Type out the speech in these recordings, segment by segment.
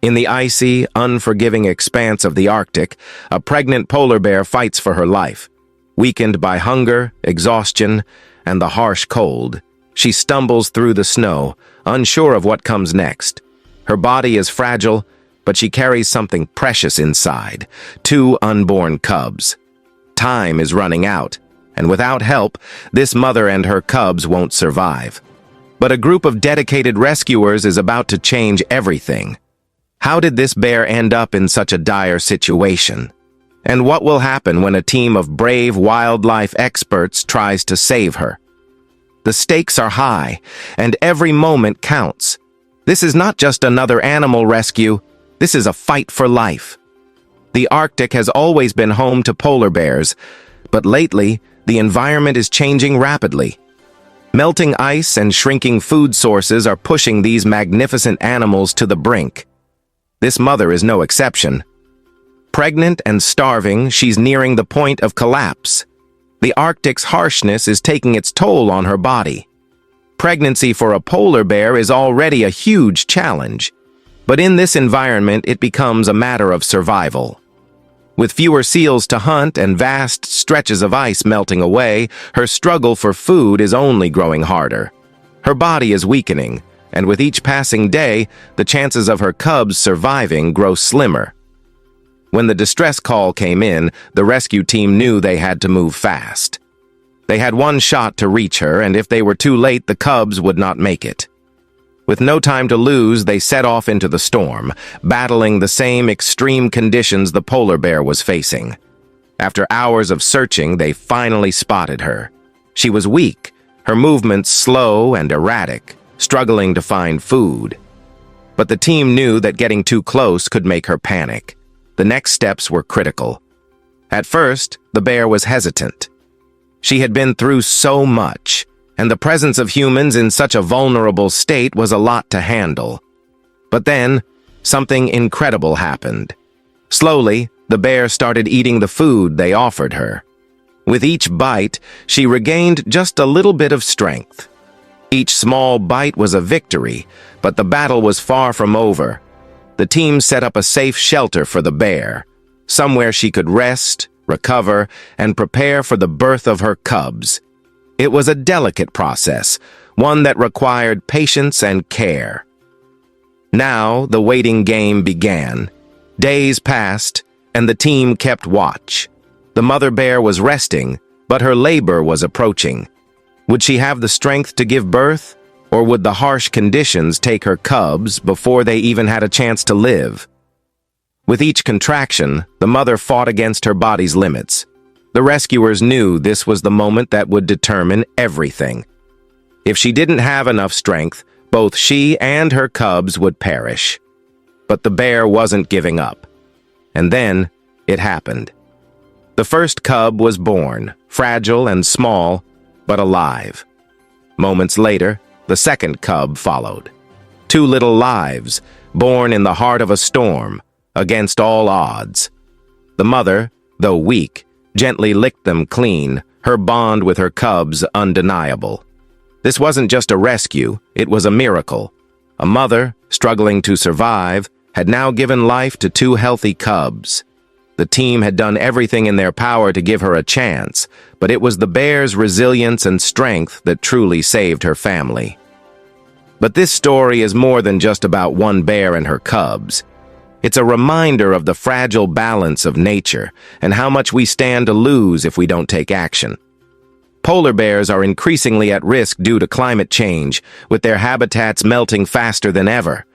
In the icy, unforgiving expanse of the Arctic, a pregnant polar bear fights for her life. Weakened by hunger, exhaustion, and the harsh cold, she stumbles through the snow, unsure of what comes next. Her body is fragile, but she carries something precious inside, 2 unborn cubs. Time is running out, and without help, this mother and her cubs won't survive. But a group of dedicated rescuers is about to change everything. How did this bear end up in such a dire situation? And what will happen when a team of brave wildlife experts tries to save her? The stakes are high, and every moment counts. This is not just another animal rescue, this is a fight for life. The Arctic has always been home to polar bears, but lately, the environment is changing rapidly. Melting ice and shrinking food sources are pushing these magnificent animals to the brink. This mother is no exception. Pregnant and starving, she's nearing the point of collapse. The Arctic's harshness is taking its toll on her body. Pregnancy for a polar bear is already a huge challenge, but in this environment it becomes a matter of survival. With fewer seals to hunt and vast stretches of ice melting away, her struggle for food is only growing harder. Her body is weakening, and with each passing day, the chances of her cubs surviving grow slimmer. When the distress call came in, the rescue team knew they had to move fast. They had one shot to reach her, and if they were too late, the cubs would not make it. With no time to lose, they set off into the storm, battling the same extreme conditions the polar bear was facing. After hours of searching, they finally spotted her. She was weak, her movements slow and erratic, struggling to find food. But the team knew that getting too close could make her panic. The next steps were critical. At first, the bear was hesitant. She had been through so much, and the presence of humans in such a vulnerable state was a lot to handle. But then, something incredible happened. Slowly, the bear started eating the food they offered her. With each bite, she regained just a little bit of strength. Each small bite was a victory, but the battle was far from over. The team set up a safe shelter for the bear, somewhere she could rest, recover, and prepare for the birth of her cubs. It was a delicate process, one that required patience and care. Now, the waiting game began. Days passed, and the team kept watch. The mother bear was resting, but her labor was approaching. Would she have the strength to give birth, or would the harsh conditions take her cubs before they even had a chance to live? With each contraction, the mother fought against her body's limits. The rescuers knew this was the moment that would determine everything. If she didn't have enough strength, both she and her cubs would perish. But the bear wasn't giving up. And then, it happened. The first cub was born, fragile and small, but alive. Moments later, the second cub followed. 2 little lives, born in the heart of a storm, against all odds. The mother, though weak, gently licked them clean, her bond with her cubs undeniable. This wasn't just a rescue, it was a miracle. A mother, struggling to survive, had now given life to 2 healthy cubs. The team had done everything in their power to give her a chance, but it was the bear's resilience and strength that truly saved her family. But this story is more than just about one bear and her cubs. It's a reminder of the fragile balance of nature and how much we stand to lose if we don't take action. Polar bears are increasingly at risk due to climate change, with their habitats melting faster than ever.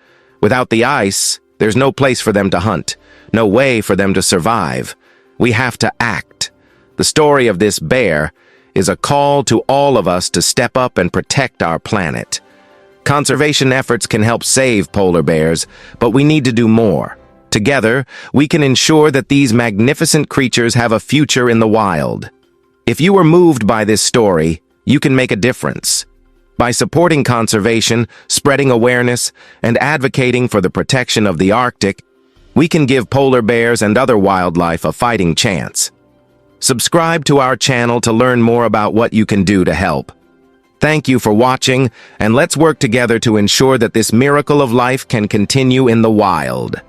Without the ice, there's no place for them to hunt, no way for them to survive. We have to act. The story of this bear is a call to all of us to step up and protect our planet. Conservation efforts can help save polar bears, but we need to do more. Together, we can ensure that these magnificent creatures have a future in the wild. If you were moved by this story, you can make a difference. By supporting conservation, spreading awareness, and advocating for the protection of the Arctic, we can give polar bears and other wildlife a fighting chance. Subscribe to our channel to learn more about what you can do to help. Thank you for watching, and let's work together to ensure that this miracle of life can continue in the wild.